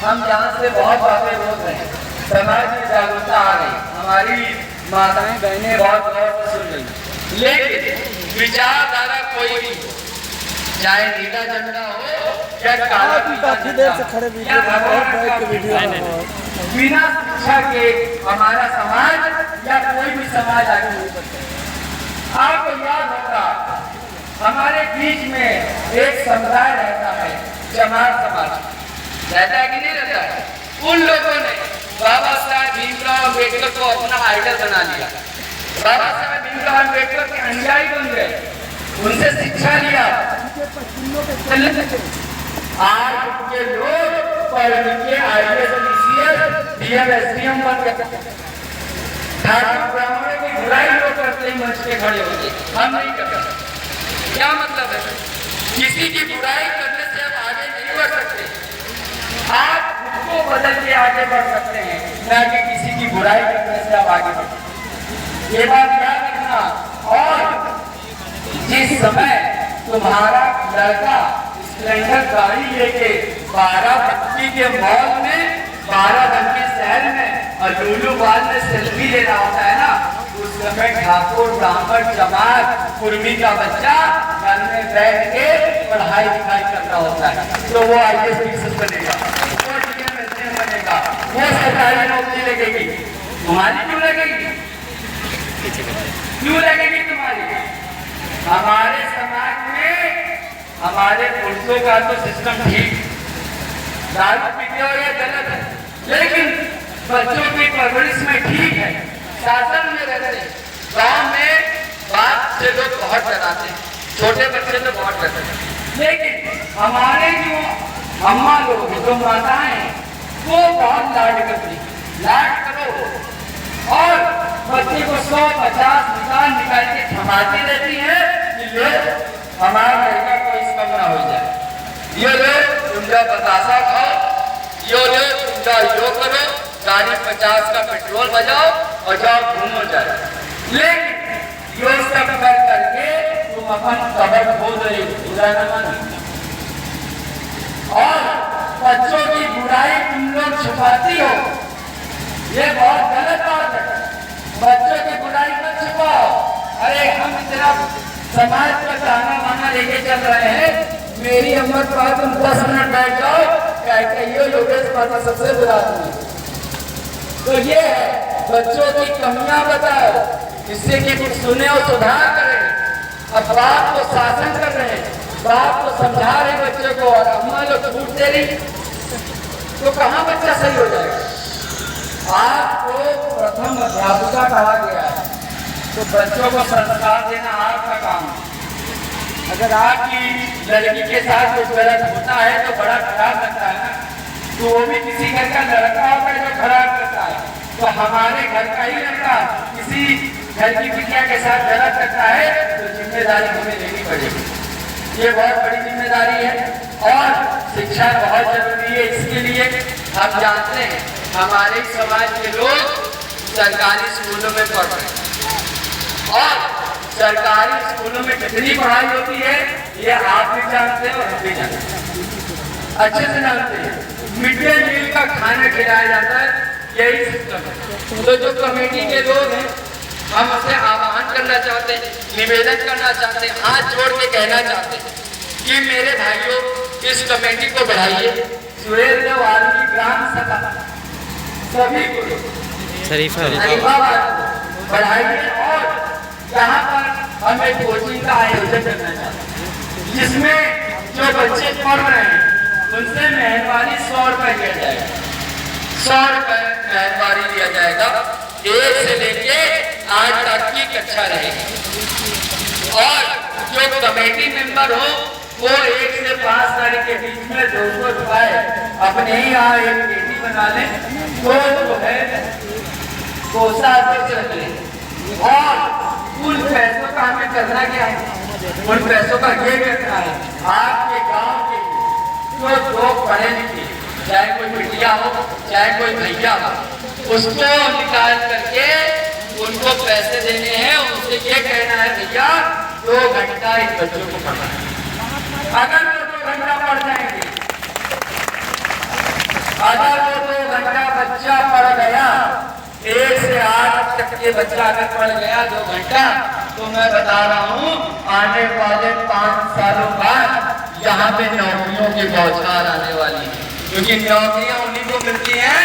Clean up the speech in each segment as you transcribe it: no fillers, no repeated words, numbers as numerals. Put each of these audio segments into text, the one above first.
हम यहाँ से बहुत बातें बोल रहे हैं, समाज में जागरूकता आ गई, हमारी माताएं बहनें बहुत गौर से सुन रही, लेकिन विचारधारा कोई भी, चाहे नीला झंडा हो या काला झंडा, बिना शिक्षा के हमारा समाज या कोई भी समाज आगे नहीं बढ़ता। आपको याद होगा हमारे बीच में एक समुदाय रहता है, चमार समाज, रहता है कि नहीं रहता है? उन लोगों ने बाबा साहब भीमराव अम्बेडकर को अपना आइडल बना लिया, बाबा साहब भीमराव अम्बेडकर के अनुयायी बन गए, उनसे शिक्षा लिया। आज के लोग पढ़ लिखे IAS DM SDM बन गए। ठाकुर ब्राह्मणों की बुराई लोग करते हैं, मंच पे खड़े होते, हम नहीं करते। क्या मतलब है? किसी की बुराई करने से आप आगे नहीं बढ़ सकते, आप खुद को बदल के आगे बढ़ सकते हैं, ना कि किसी की बुराई करने से आप आगे बढ़ सकते। ये बात याद रखना। और जिस समय तुम्हारा लड़का स्प्लेंडर गाड़ी लेके 12 बच्ची के मॉल में 12 रंग के शहर में और लूलू बाल में सेल्फी ले रहा होता है ना, उस समय ठाकुर ब्राह्मण चमार कुर्मी का बच्चा घर में बैठ के पढ़ाई लिखाई करता होता है, तो वो IAS बनेगा, वो DM SDM बनेगा, वो सरकारी नौकरी लगेगी। तुम्हारी क्यों लगेगी? क्यों लगेगी तुम्हारी? हमारे समाज में हमारे पुरुषों का तो सिस्टम ठीक, दारू पीते हो या गलत है, लेकिन बच्चों की परवरिश में ठीक है, शासन में रहते हैं। गाँव में बाप से लोग बहुत डराते हैं, छोटे बच्चे तो बहुत डरते हैं, लेकिन हमारे जो अम्मा लोग, जो माताएं, वो बहुत लाड करती, लाड करो और बच्चे को 100-50 निकाल के थमाती रहती है कि ले हमारा लड़का को इस कम ना हो जाए, ये लो तुमजा बतासा खाओ, ये लो तुमजा यो करो, गाड़ी 50 का पेट्रोल बजाओ और जाओ घूमो जाए। लेकिन यो सब कर करके तुम अपन कबर खोद रही हो, और बच्चों की बुराई तुम लोग छुपाती हो, ये बहुत गलत बात है। बच्चों की बुराई मत छुपाओ। अरे हम इतना समाज का ताना बाना लेके चल रहे हैं, मेरी उम्र पर तुम 10 मिनट बैठ जाओ, ये योगेश माता सबसे बुरा आदमी। तो ये है, बच्चों की कमियां बताओ, जिससे कि कुछ सुने और सुधार करें। अब बाप को शासन कर रहे हैं, बाप को समझा रहे बच्चे को, और अम्मा लोग छूट दे रही, तो कहाँ बच्चा सही हो जाएगा? आपको प्रथम अध्यापिका कहा गया है, तो बच्चों को संस्कार देना आपका काम है। अगर आपकी लड़की के साथ कुछ गलत होता है तो बड़ा खराब लगता है ना, तो वो भी किसी घर का लड़का होता है जो खराब करता है, तो हमारे घर का ही लड़का किसी घर की बिटिया के साथ गलत करता है तो जिम्मेदारी हमें लेनी पड़ेगी। ये बहुत बड़ी जिम्मेदारी है और शिक्षा बहुत जरूरी है। इसके लिए हम जानते हैं हमारे समाज के लोग सरकारी स्कूलों में पढ़ रहे हैं, और सरकारी स्कूलों में कितनी पढ़ाई होती है ये आप भी जानते हैं और हम भी जानते हैं, अच्छे से जानते हैं। मिड डे मील का खाना खिलाया जाता है, यही सिस्टम है। तो जो कमेटी के लोग हैं, हम उसे आह्वान करना चाहते हैं, निवेदन करना चाहते हैं, हाथ जोड़ के कहना चाहते हैं कि मेरे भाइयों इस कमेटी को बढ़ाइए, सुरेंद्र वाल्मीकि ग्राम सभा सभी को बढ़ाइए, और यहाँ पर हम एक कोचिंग का आयोजन करना चाहते हैं, जिसमें जो बच्चे पढ़ रहे हैं उनसे मेहरबानी 100 रुपए लिया जाएगा, 100 रुपए मेहरबानी लिया जाएगा, 1 से लेके 8 तक की कक्षा रहेगी। और जो कमेटी मेंबर हो वो 1 से 5 तारीख के बीच में 200 रुपए अपने ही यहाँ एक पेटी बना लें, तो जो है कोषाध्यक्ष रख लें, और उन पैसों का हमें करना क्या है, उन पैसों का ये करना है आपके गांव के जो लोग पढ़े लिखे, चाहे कोई बिटिया हो चाहे कोई भैया हो, उसको निकाल करके उनको पैसे देने हैं, उनसे ये कहना है भैया 2 घंटा इस बच्चों को पढ़ना है। अगर वो 2 घंटा पढ़ जाएंगे अगर वो 2 घंटा बच्चा पढ़ गया, 1 से 8 तक के बच्चा अगर पढ़ गया 2 घंटा, तो मैं बता रहा हूँ आने वाले 5 सालों बाद यहाँ पे नौकरियों की बौछार आने वाली है, क्योंकि नौकरियां उन्हीं को मिलती हैं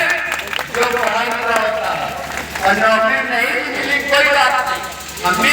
जो पढ़ा लिखा होता है, और नौकरी नहीं मिली कोई बात नहीं, हम भी